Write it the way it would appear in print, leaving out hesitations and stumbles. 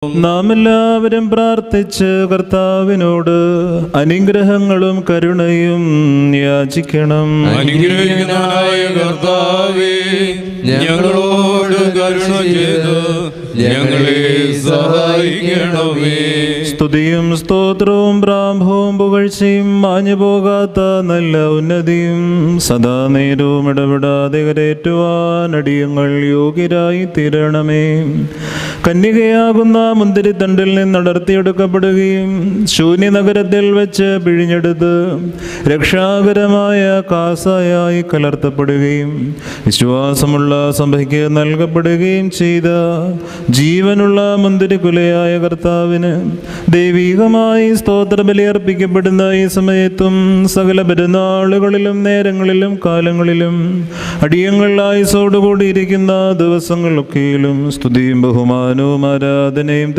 നാം എല്ലാവരും പ്രാർത്ഥിച്ച് കർത്താവിനോട് അനുഗ്രഹങ്ങളും കരുണയും യാചിക്കണം. അനുഗ്രഹീതനായ കർത്താവേ, ഞങ്ങളോട് കരുണ ചെയ്ത് ഞങ്ങളെ സഹായിക്കണമേ. സ്തുതിയും സ്തോത്രവും പ്രാഭവും പുകഴ്ചയും മാഞ്ഞു പോകാത്ത നല്ല ഉന്നതിയും സദാ നേരവും ഇടപെടാതെ കരേറ്റുവാൻ അടിയങ്ങൾ യോഗ്യരായി തീരണമേ. കന്യകയാകുന്ന മുന്തിരിത്തണ്ടിൽ നിന്ന് അടർത്തിയെടുക്കപ്പെടുകയും ശൂന്യനഗരത്തിൽ വെച്ച് പിഴിഞ്ഞെടുത്ത് രക്ഷാകരമായ കാസായായി കലർത്തപ്പെടുകയും വിശ്വാസമുള്ള സഭയ്ക്ക് നൽകപ്പെടുകയും ചെയ്ത ജീവനുള്ള മുന്തിരിക്കുലയായ കർത്താവിന് ദൈവികമായി സ്തോത്രബലി അർപ്പിക്കപ്പെടുന്ന ഈ സമയത്തും സകല പെരുന്നാളുകളിലും നേരങ്ങളിലും കാലങ്ങളിലും അടിയങ്ങൾ ആയുസ്സോടുകൂടിയിരിക്കുന്ന ദിവസങ്ങളൊക്കെയിലും സ്തുതിയും ബഹുമാനവും ആരാധനയും